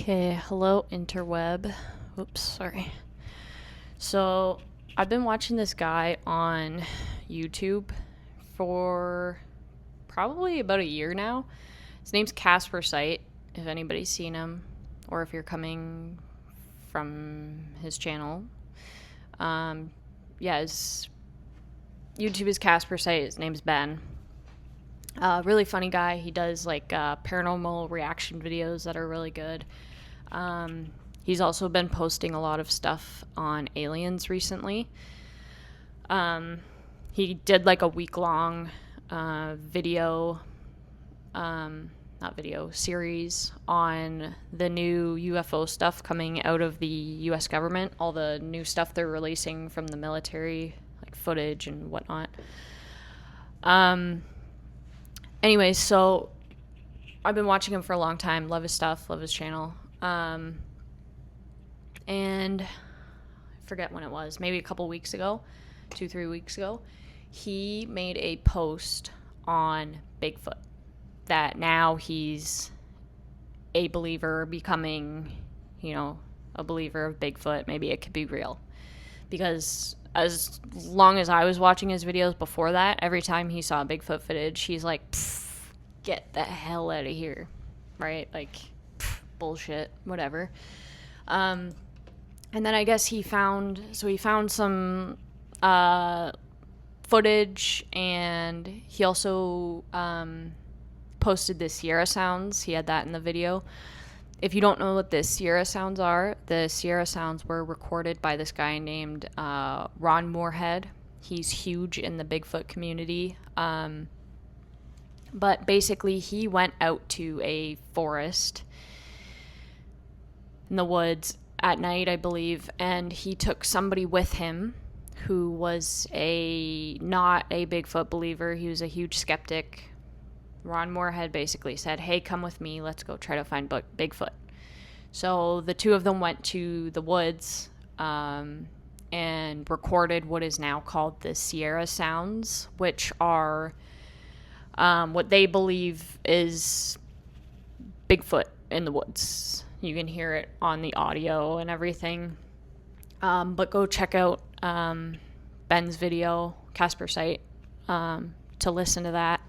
Okay, hello interweb. Oops, sorry. So, I've been watching this guy on YouTube for probably about a year now. His name's Casper Sight, if anybody's seen him, or if you're coming from his channel. His YouTube is Casper Sight. His name's Ben. Really funny guy. He does paranormal reaction videos that are really good. He's also been posting a lot of stuff on aliens recently. He did like a week-long series on the new UFO stuff coming out of the US government, all the new stuff they're releasing from the military, like footage and whatnot. Anyways, so I've been watching him for a long time. Love his stuff, love his channel. And I forget when it was, maybe a couple weeks ago, 2-3 weeks ago, he made a post on Bigfoot that now he's a believer, becoming, a believer of Bigfoot. Maybe it could be real. Because as long as I was watching his videos before that, every time he saw Bigfoot footage, he's like, get the hell out of here, right? Like, bullshit, whatever. And then I guess he found some footage, and he also posted the Sierra sounds. He had that in the video. If you don't know what the Sierra sounds are, the Sierra sounds were recorded by this guy named Ron Moorhead. He's huge in the Bigfoot community. But basically, he went out to a forest in the woods at night, I believe, and he took somebody with him who was not a Bigfoot believer. He was a huge skeptic. Ron Moorhead basically said, hey, come with me, let's go try to find Bigfoot. So the two of them went to the woods and recorded what is now called the Sierra sounds, which are what they believe is Bigfoot in the woods. You can hear it on the audio and everything. But go check out Ben's video, Casper Sight, to listen to that.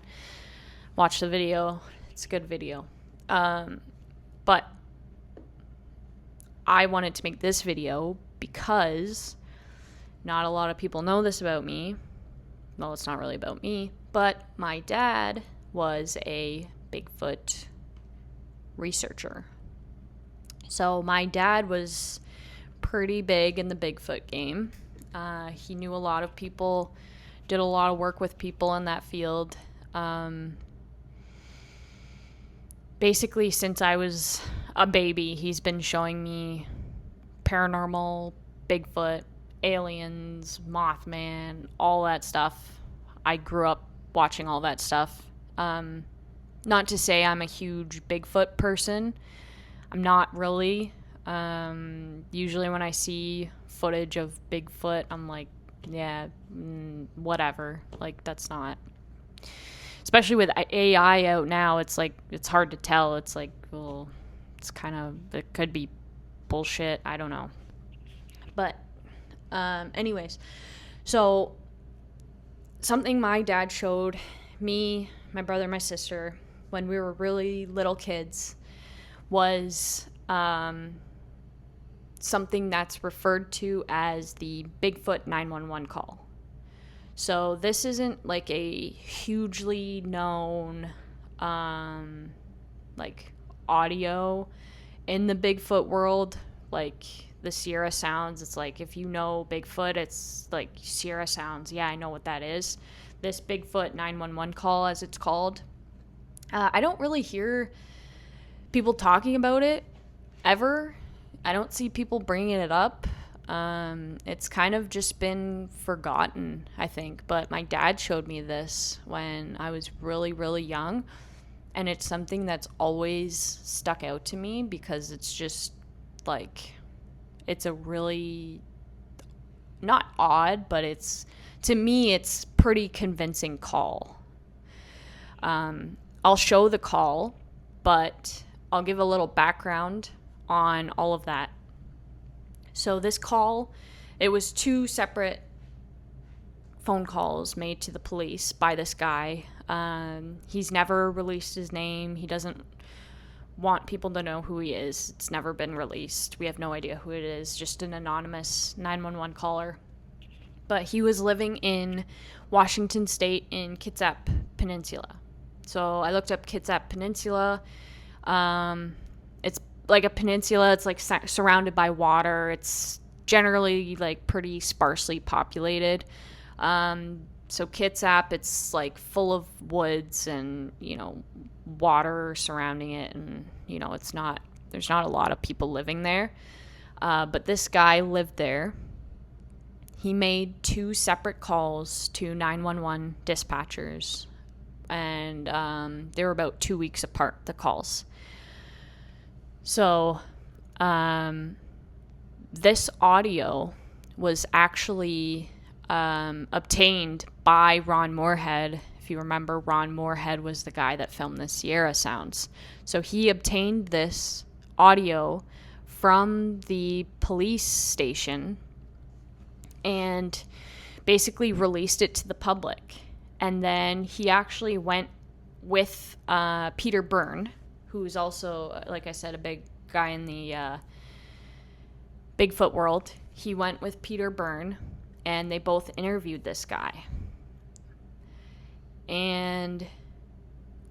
Watch the video. It's a good video. But I wanted to make this video because not a lot of people know this about me. Well, it's not really about me, but my dad was a Bigfoot researcher. So my dad was pretty big in the Bigfoot game. He knew a lot of people, did a lot of work with people in that field. Basically, since I was a baby, he's been showing me paranormal, Bigfoot, aliens, Mothman, all that stuff. I grew up watching all that stuff. Not to say I'm a huge Bigfoot person. I'm not really. Usually when I see footage of Bigfoot, I'm like, yeah, whatever. Like, that's not... Especially with AI out now, it's like, it's hard to tell. It's like, well, it could be bullshit. I don't know. But, anyways, so something my dad showed me, my brother, my sister, when we were really little kids was something that's referred to as the Bigfoot 911 call. So this isn't like a hugely known audio in the Bigfoot world, like the Sierra sounds. It's like, if you know Bigfoot, it's like Sierra sounds. Yeah, I know what that is. This Bigfoot 911 call, as it's called, I don't really hear people talking about it ever. I don't see people bringing it up. It's kind of just been forgotten, I think. But my dad showed me this when I was really, really young. And it's something that's always stuck out to me because it's just like, it's a really, not odd, but to me, it's pretty convincing call. I'll show the call, but I'll give a little background on all of that. So this call, it was 2 separate phone calls made to the police by this guy. He's never released his name. He doesn't want people to know who he is. It's never been released. We have no idea who it is, just an anonymous 911 caller. But he was living in Washington State in Kitsap Peninsula. So I looked up Kitsap Peninsula. It's like a peninsula. It's like surrounded by water. It's generally like pretty sparsely populated. So Kitsap, it's like full of woods and, water surrounding it. And, there's not a lot of people living there. But this guy lived there. He made 2 separate calls to 911 dispatchers. And they were about 2 weeks apart, the calls. So this audio was actually obtained by Ron Moorhead. If you remember, Ron Moorhead was the guy that filmed the Sierra sounds. So he obtained this audio from the police station and basically released it to the public. And then he actually went with Peter Byrne, who's also, like I said, a big guy in the Bigfoot world. He went with Peter Byrne, and they both interviewed this guy. And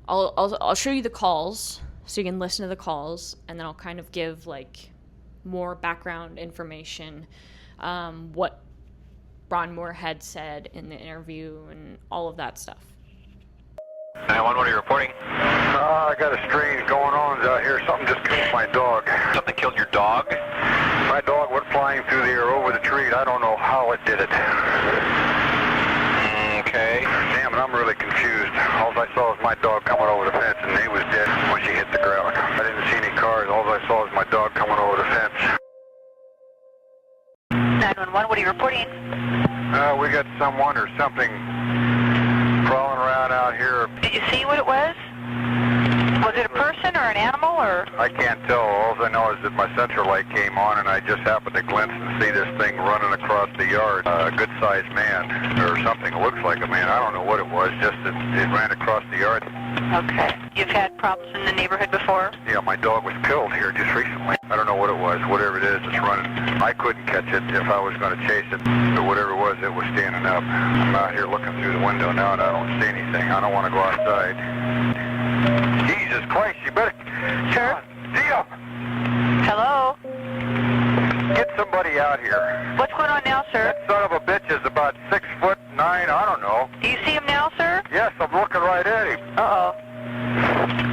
I'll show you the calls so you can listen to the calls, and then I'll kind of give like more background information, what Ron Moorhead said in the interview and all of that stuff. 911, what are you reporting? I got a strange going on out here. Something just killed my dog. Something killed your dog? My dog went flying through the air over the tree. I don't know how it did it. Okay. Damn it, I'm really confused. All I saw was my dog coming over the fence, and he was dead when she hit the ground. I didn't see any cars. All I saw was my dog coming over the fence. 911, what are you reporting? We got someone or something crawling around out here. Did you see what it was? Was it a person or an animal or? I can't tell. All I know is that my central light came on, and I just happened to glimpse and see this thing running across the yard. A good-sized man or something. It looks like a man. I don't know what it was. Just that it ran across the yard. Okay. You've had problems in the neighborhood before? Yeah, my dog was killed here just recently. I don't know what it was. Whatever it is, it's running. I couldn't catch it if I was going to chase it. But whatever it was standing up. I'm out here looking through the window now, and I don't see anything. I don't want to go outside. Jesus Christ, you better... Sure. Zia! Hello? Get somebody out here. What's going on now, sir? That son of a bitch is about 6'9", I don't know. Do you see him now, sir? Yes, I'm looking right at him. Uh-oh.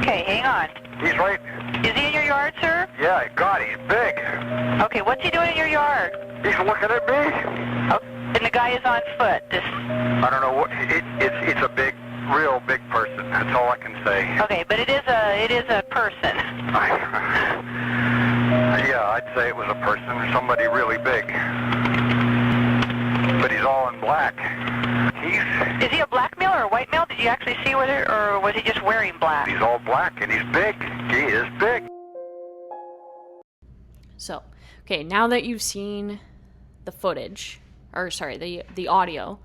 Okay, hang on. He's right... Is he in your yard, sir? Yeah, God, he's big. Okay, what's he doing in your yard? He's looking at me. Oh, and the guy is on foot. I don't know what... It's a big... real big person. That's all I can say. Okay, but it is a person. Yeah, I'd say it was a person, somebody really big. But he's all in black. Is he a black male or a white male? Did you actually see whether, or was he just wearing black? He's all black and he's big. He is big. So, okay, now that you've seen the footage, or sorry, the audio,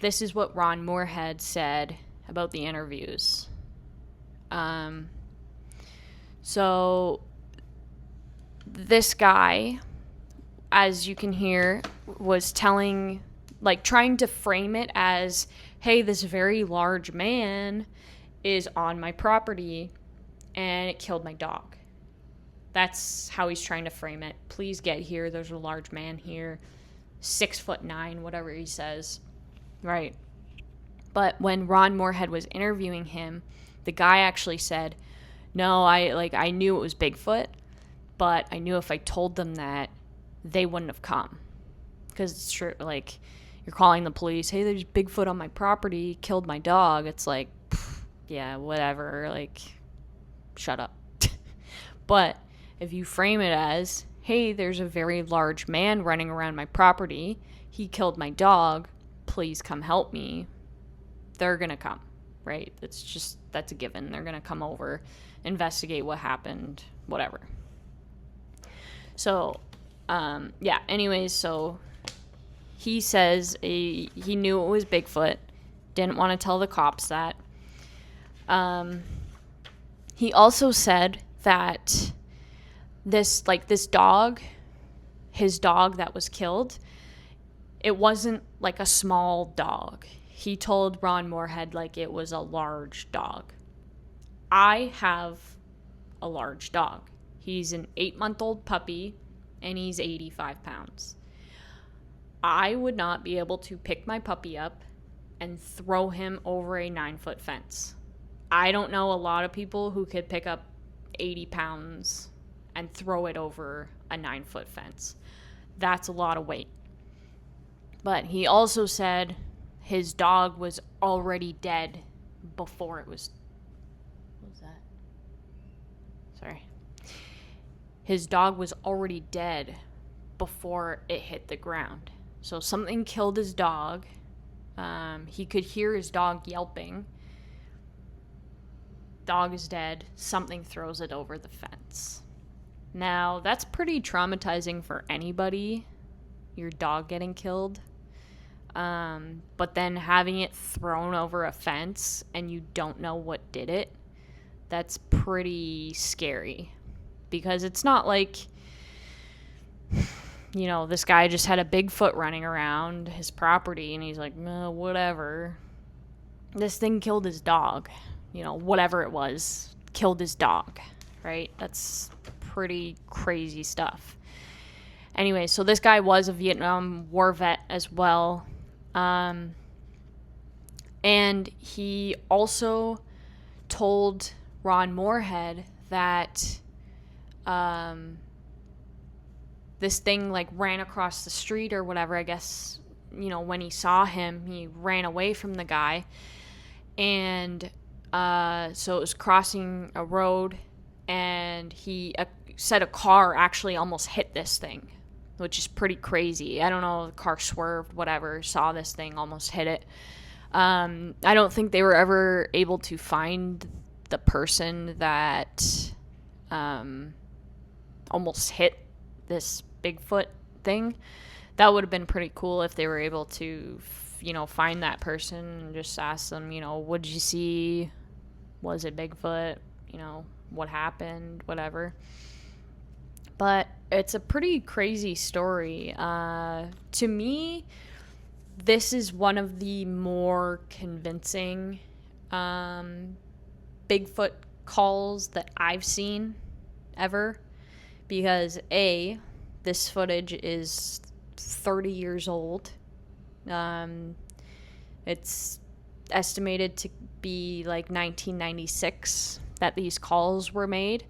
this is what Ron Moorhead said about the interviews. So this guy, as you can hear, was telling, like, trying to frame it as, hey, this very large man is on my property and it killed my dog. That's how he's trying to frame it. Please get here. There's a large man here. 6'9", whatever he says. Right. But when Ron Moorhead was interviewing him, the guy actually said, no, I knew it was Bigfoot, but I knew if I told them that, they wouldn't have come. Because it's true, like, you're calling the police, hey, there's Bigfoot on my property, killed my dog. It's like, yeah, whatever, like, shut up. But if you frame it as, hey, there's a very large man running around my property, he killed my dog, please come help me, they're gonna come, right? That's a given. They're gonna come over, investigate what happened, whatever. So, yeah, anyways, so he says he knew it was Bigfoot, didn't want to tell the cops that. He also said that this dog, his dog that was killed, it wasn't like a small dog. He told Ron Moorhead like it was a large dog. I have a large dog. He's an 8-month-old puppy, and he's 85 pounds. I would not be able to pick my puppy up and throw him over a 9-foot fence. I don't know a lot of people who could pick up 80 pounds and throw it over a 9-foot fence. That's a lot of weight. But he also said his dog was already dead before it was... What was that? Sorry. His dog was already dead before it hit the ground. So something killed his dog. He could hear his dog yelping. Dog is dead. Something throws it over the fence. Now, that's pretty traumatizing for anybody, your dog getting killed. But then having it thrown over a fence and you don't know what did it, that's pretty scary. Because it's not like, you know, this guy just had a Bigfoot running around his property and he's like, whatever. This thing killed his dog. You know, whatever it was, killed his dog, right? That's pretty crazy stuff. Anyway, so this guy was a Vietnam War vet as well. And he also told Ron Moorhead that this thing like ran across the street or whatever. I guess, you know, when he saw him, he ran away from the guy. And so it was crossing a road, and he said a car actually almost hit this thing, which is pretty crazy. I don't know, the car swerved, whatever, saw this thing, almost hit it. I don't think they were ever able to find the person that almost hit this Bigfoot thing. That would have been pretty cool if they were able to, you know, find that person and just ask them, you know, what did you see? Was it Bigfoot? You know, what happened? Whatever. But it's a pretty crazy story. To me, this is one of the more convincing Bigfoot calls that I've seen ever. Because A, this footage is 30 years old. It's estimated to be like 1996 that these calls were made.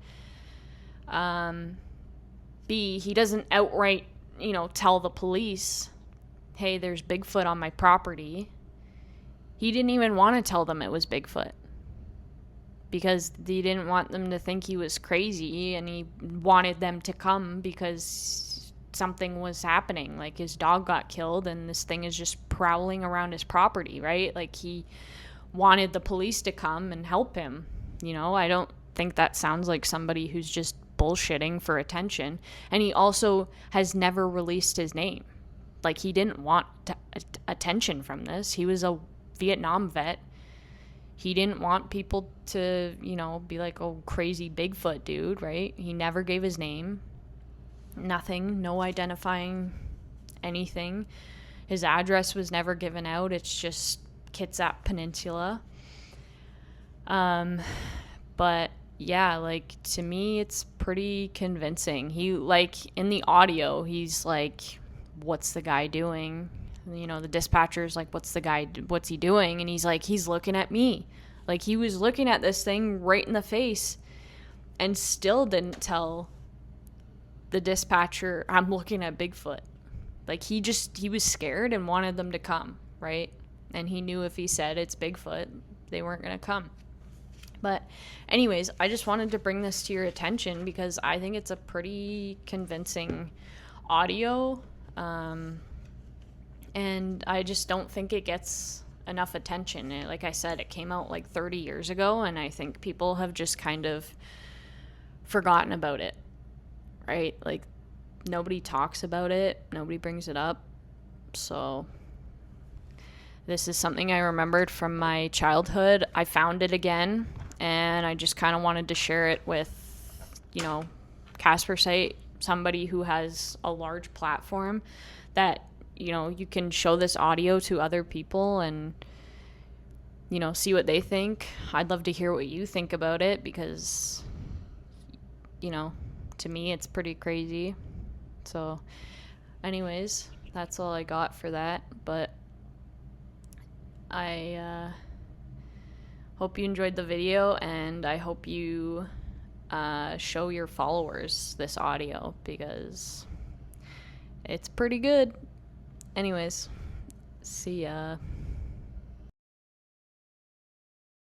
B, he doesn't outright, you know, tell the police, hey, there's Bigfoot on my property. He didn't even want to tell them it was Bigfoot because he didn't want them to think he was crazy, and he wanted them to come because something was happening. Like, his dog got killed and this thing is just prowling around his property, right? Like, he wanted the police to come and help him. You know, I don't think that sounds like somebody who's just bullshitting for attention. And he also has never released his name. Like, he didn't want attention from this. He was a Vietnam vet. He didn't want people to, you know, be like, oh, crazy Bigfoot dude, right? He never gave his name. Nothing. No identifying anything. His address was never given out. It's just Kitsap Peninsula. But yeah, like, to me, it's pretty convincing. He, like, in the audio, he's like, what's the guy doing? You know, the dispatcher's like, what's he doing? And he's like, he's looking at me. Like, he was looking at this thing right in the face and still didn't tell the dispatcher, I'm looking at Bigfoot. Like, he was scared and wanted them to come, right? And he knew if he said it's Bigfoot, they weren't going to come. But anyways, I just wanted to bring this to your attention because I think it's a pretty convincing audio. And I just don't think it gets enough attention. Like I said, it came out like 30 years ago, and I think people have just kind of forgotten about it, right? Like, nobody talks about it, nobody brings it up. So this is something I remembered from my childhood. I found it again, and I just kind of wanted to share it with, Casper Site, somebody who has a large platform that, you can show this audio to other people and, see what they think. I'd love to hear what you think about it because, to me, it's pretty crazy. So, anyways, that's all I got for that. But I hope you enjoyed the video, and I hope you show your followers this audio because it's pretty good. Anyways, see ya.